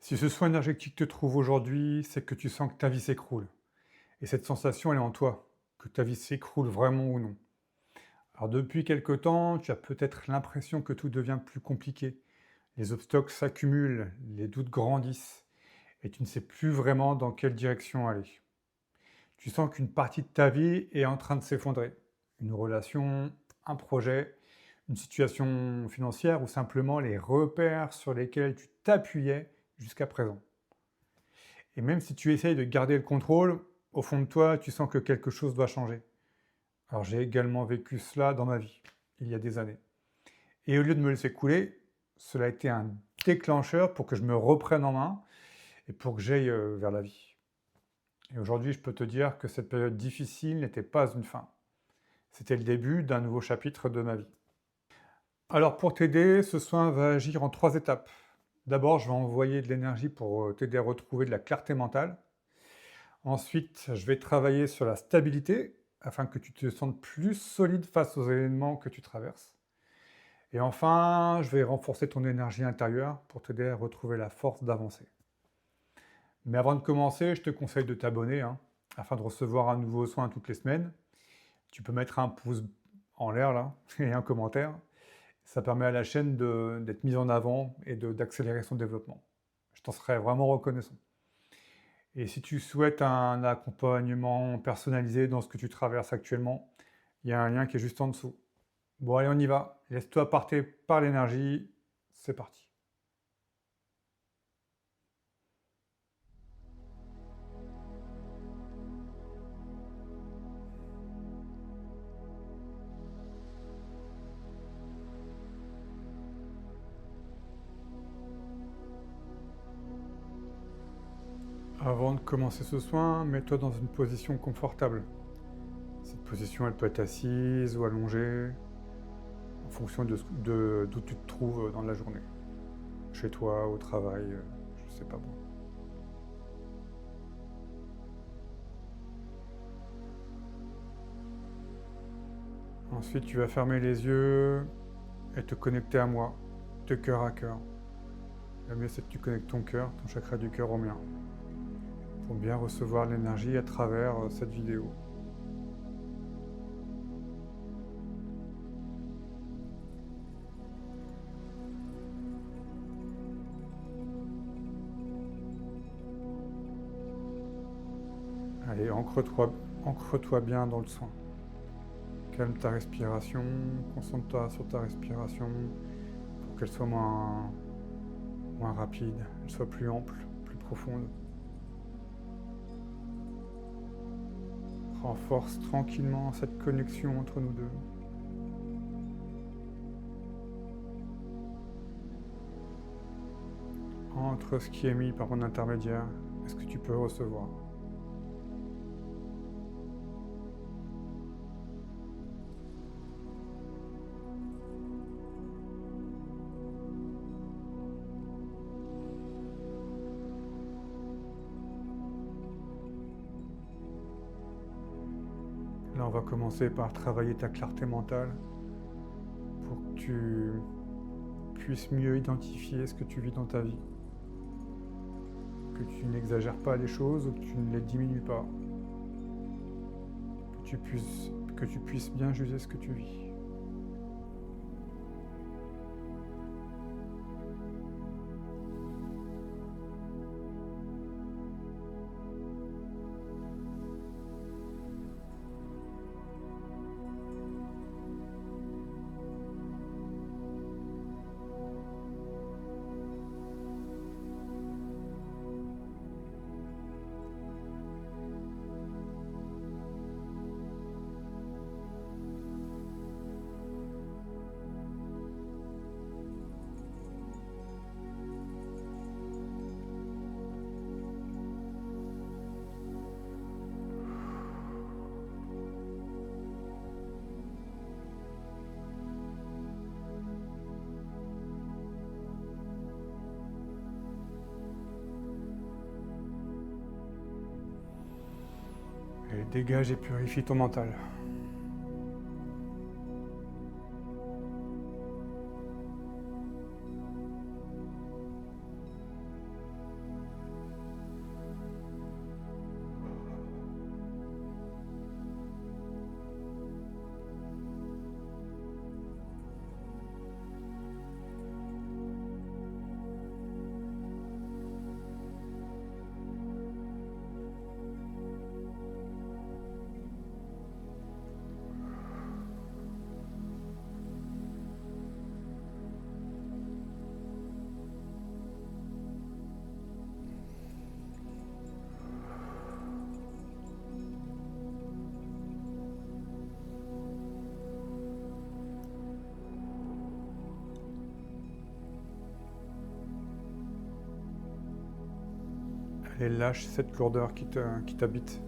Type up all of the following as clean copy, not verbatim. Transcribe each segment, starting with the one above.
Si ce soin énergétique te trouve aujourd'hui, c'est que tu sens que ta vie s'écroule. Et cette sensation, elle est en toi, que ta vie s'écroule vraiment ou non. Alors depuis quelque temps, tu as peut-être l'impression que tout devient plus compliqué. Les obstacles s'accumulent, les doutes grandissent, et tu ne sais plus vraiment dans quelle direction aller. Tu sens qu'une partie de ta vie est en train de s'effondrer. Une relation, un projet, une situation financière ou simplement les repères sur lesquels tu t'appuyais jusqu'à présent. Et même si tu essayes de garder le contrôle, au fond de toi, tu sens que quelque chose doit changer. Alors j'ai également vécu cela dans ma vie, il y a des années. Et au lieu de me laisser couler, cela a été un déclencheur pour que je me reprenne en main et pour que j'aille vers la vie. Et aujourd'hui, je peux te dire que cette période difficile n'était pas une fin. C'était le début d'un nouveau chapitre de ma vie. Alors pour t'aider, ce soin va agir en 3 étapes. D'abord, je vais envoyer de l'énergie pour t'aider à retrouver de la clarté mentale. Ensuite, je vais travailler sur la stabilité afin que tu te sentes plus solide face aux événements que tu traverses. Et enfin, je vais renforcer ton énergie intérieure pour t'aider à retrouver la force d'avancer. Mais avant de commencer, je te conseille de t'abonner afin de recevoir un nouveau soin toutes les semaines. Tu peux mettre un pouce en l'air là et un commentaire. Ça permet à la chaîne d'être mise en avant et d'accélérer son développement. Je t'en serais vraiment reconnaissant. Et si tu souhaites un accompagnement personnalisé dans ce que tu traverses actuellement, il y a un lien qui est juste en dessous. Bon, allez, on y va. Laisse-toi porter par l'énergie. C'est parti. Avant de commencer ce soin, mets-toi dans une position confortable. Cette position, elle peut être assise ou allongée, en fonction d'où tu te trouves dans la journée. Chez toi, au travail, je sais pas moi. Ensuite, tu vas fermer les yeux et te connecter à moi, de cœur à cœur. Le mieux, c'est que tu connectes ton cœur, ton chakra du cœur au mien, pour bien recevoir l'énergie à travers cette vidéo. Allez, ancre-toi bien dans le soin. Calme ta respiration, concentre-toi sur ta respiration pour qu'elle soit moins rapide, elle soit plus ample, plus profonde. Renforce tranquillement cette connexion entre nous deux. Entre ce qui est mis par mon intermédiaire et ce que tu peux recevoir. Là, on va commencer par travailler ta clarté mentale pour que tu puisses mieux identifier ce que tu vis dans ta vie. Que tu n'exagères pas les choses ou que tu ne les diminues pas. Que tu puisses bien juger ce que tu vis. Et dégage et purifie ton mental. Allez, lâche cette lourdeur qui t'habite.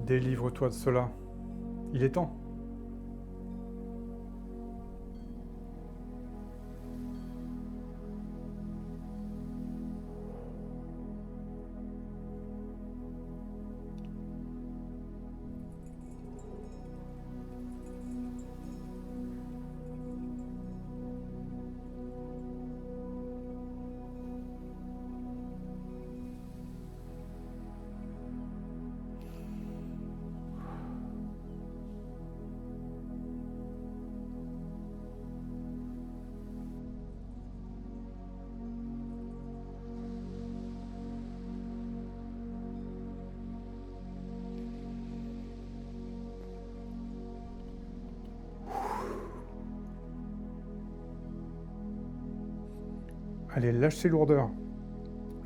Délivre-toi de cela. Il est temps. Allez, lâche ces lourdeurs.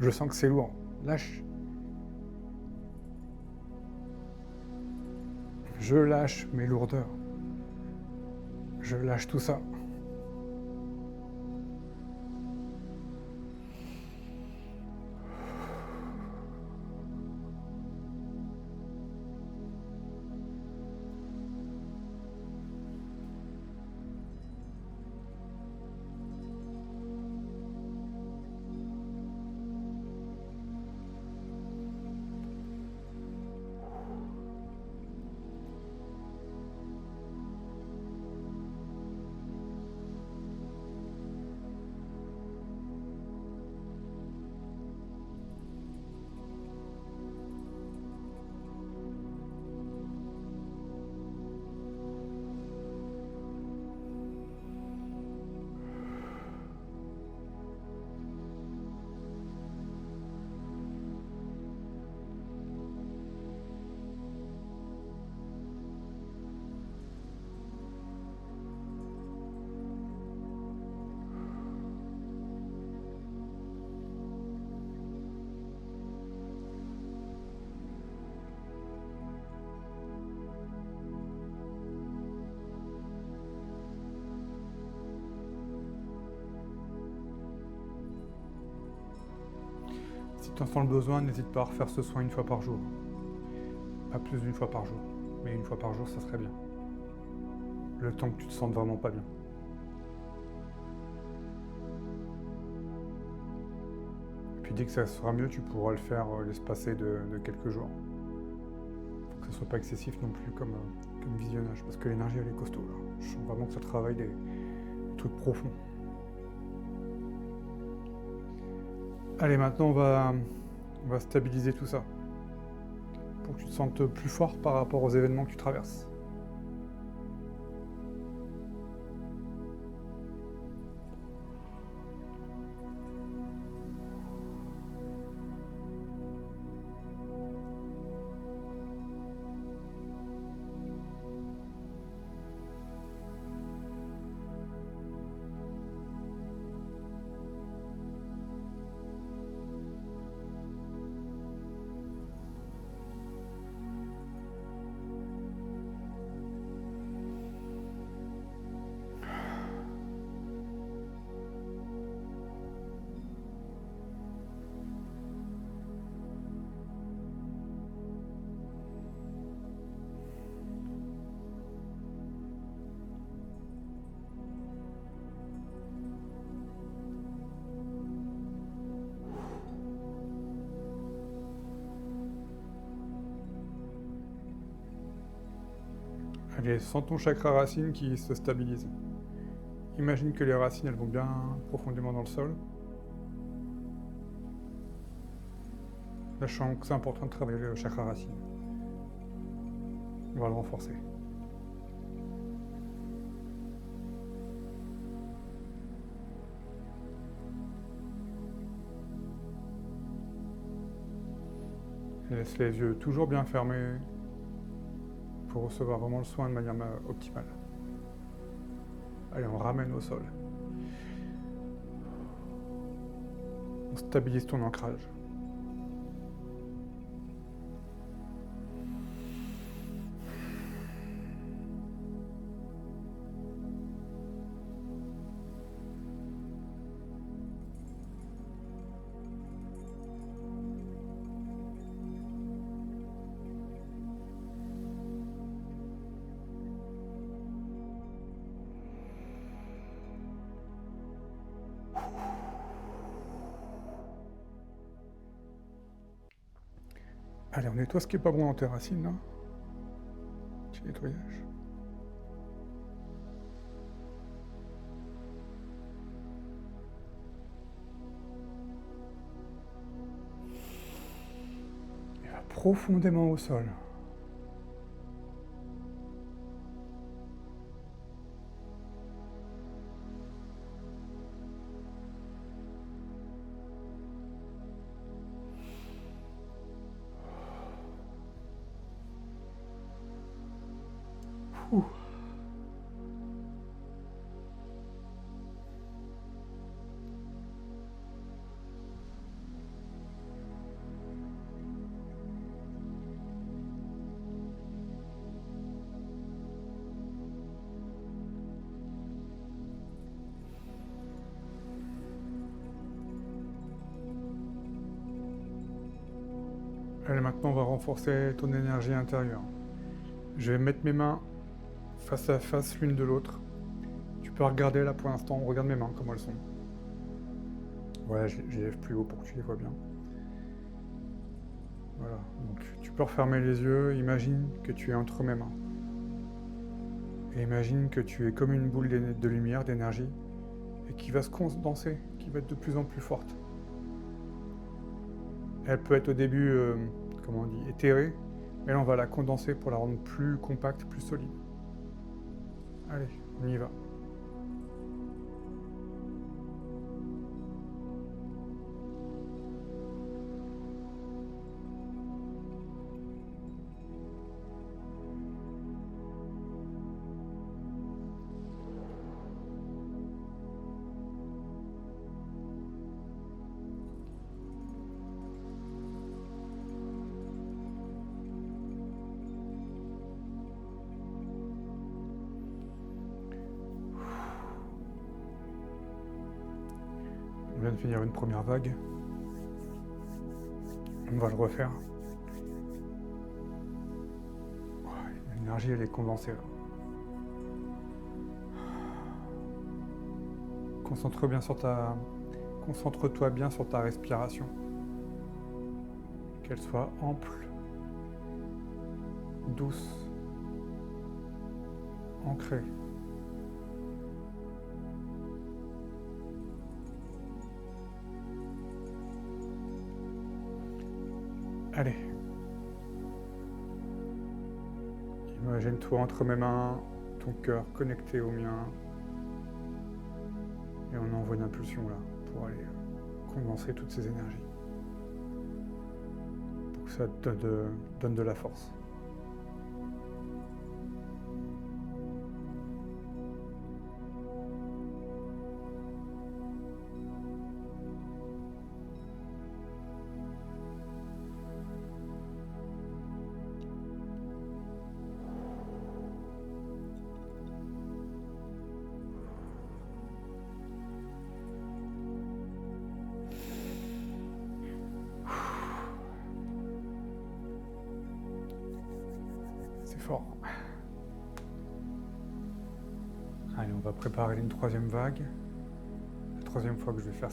Je sens que c'est lourd. Lâche. Je lâche mes lourdeurs. Je lâche tout ça. Si tu en sens le besoin, n'hésite pas à refaire ce soin une fois par jour. Pas plus d'une fois par jour, mais une fois par jour, ça serait bien. Le temps que tu te sentes vraiment pas bien. Et puis dès que ça sera mieux, tu pourras le faire l'espacé de quelques jours. Faut que ce soit pas excessif non plus comme visionnage, parce que l'énergie elle est costaud là. Je sens vraiment que ça travaille des trucs profonds. Allez, maintenant on va stabiliser tout ça. Pour que tu te sentes plus fort par rapport aux événements que tu traverses. Allez, sens ton chakra racine qui se stabilise. Imagine que les racines, elles vont bien profondément dans le sol. Sachant que c'est important de travailler le chakra racine. On va le renforcer. Laisse les yeux toujours bien fermés pour recevoir vraiment le soin de manière optimale. Allez, on ramène au sol. On stabilise ton ancrage. Allez, on nettoie ce qui est pas bon dans tes racines, là. Petit nettoyage. Et va profondément au sol. Ouh. Allez, maintenant on va renforcer ton énergie intérieure. Je vais mettre mes mains face à face l'une de l'autre. Tu peux regarder là pour l'instant, regarde mes mains, comment elles sont. Voilà, je les lève plus haut pour que tu les vois bien. Voilà, donc tu peux refermer les yeux, imagine que tu es entre mes mains. Et imagine que tu es comme une boule de lumière, d'énergie, et qui va se condenser, qui va être de plus en plus forte. Elle peut être au début, comment on dit, éthérée, mais là on va la condenser pour la rendre plus compacte, plus solide. Allez, on y va. On vient de finir une première vague. On va le refaire. L'énergie, elle est condensée là. Concentre-toi bien sur ta respiration. Qu'elle soit ample, douce, ancrée. Allez. Imagine-toi entre mes mains, ton cœur connecté au mien. Et on envoie une impulsion là, pour aller condenser toutes ces énergies. Pour que ça te donne de la force. C'est fort. Allez, on va préparer une troisième vague. La troisième fois que je vais faire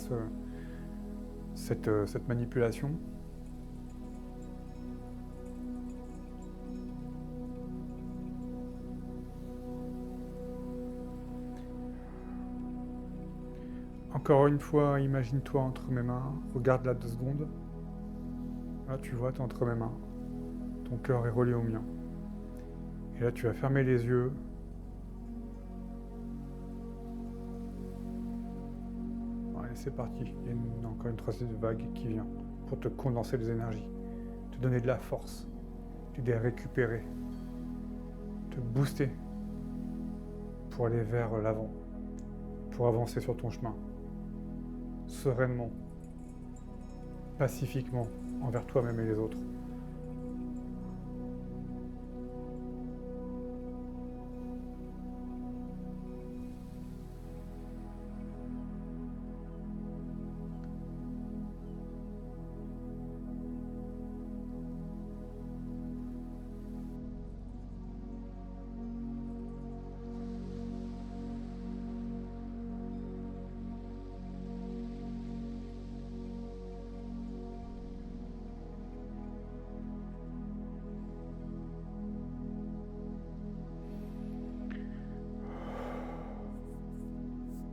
cette manipulation. Encore une fois, imagine-toi entre mes mains, regarde là 2 secondes. Là, tu vois, tu es entre mes mains. Ton cœur est relié au mien. Et là, tu vas fermer les yeux. Allez, c'est parti. Il y a encore une troisième vague qui vient pour te condenser les énergies, te donner de la force, t'aider à récupérer, te booster pour aller vers l'avant, pour avancer sur ton chemin, sereinement, pacifiquement, envers toi-même et les autres.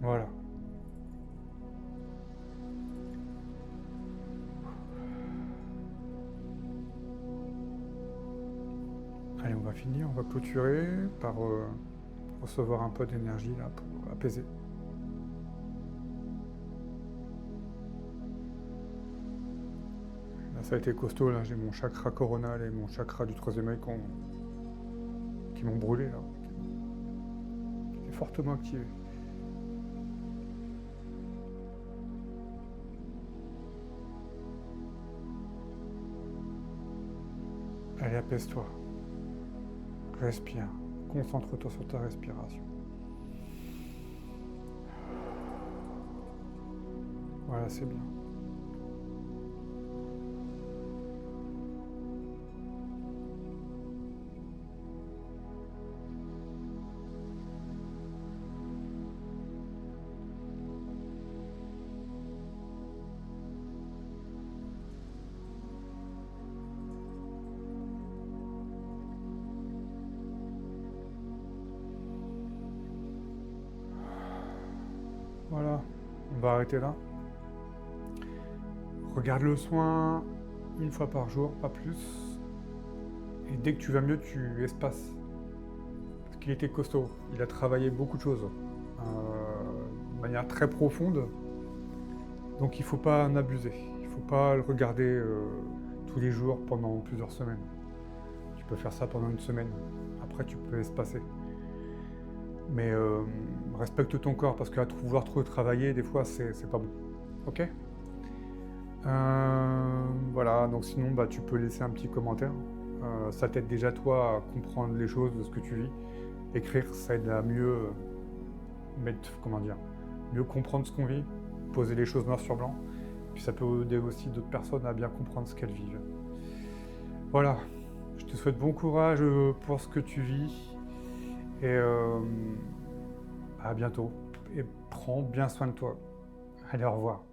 Voilà. Allez, on va finir, on va clôturer par recevoir un peu d'énergie là pour apaiser. Là, ça a été costaud, là, j'ai mon chakra coronal et mon chakra du troisième œil qui m'ont brûlé là, qui est fortement activé. Allez, apaise-toi, respire, concentre-toi sur ta respiration. Voilà, c'est bien. Voilà, on va arrêter là. Regarde le soin une fois par jour, pas plus. Et dès que tu vas mieux, tu espaces. Parce qu'il était costaud. Il a travaillé beaucoup de choses. De manière très profonde. Donc il ne faut pas en abuser. Il ne faut pas le regarder tous les jours pendant plusieurs semaines. Tu peux faire ça pendant une semaine. Après, tu peux espacer. Mais respecte ton corps parce qu'à vouloir trop travailler, des fois, c'est pas bon. Ok? Voilà, donc sinon, bah, tu peux laisser un petit commentaire. Ça t'aide déjà, toi, à comprendre les choses de ce que tu vis. Écrire, ça aide à mieux mieux comprendre ce qu'on vit, poser les choses noir sur blanc. Puis ça peut aider aussi d'autres personnes à bien comprendre ce qu'elles vivent. Voilà, je te souhaite bon courage pour ce que tu vis. Et à bientôt. Et prends bien soin de toi. Allez, au revoir.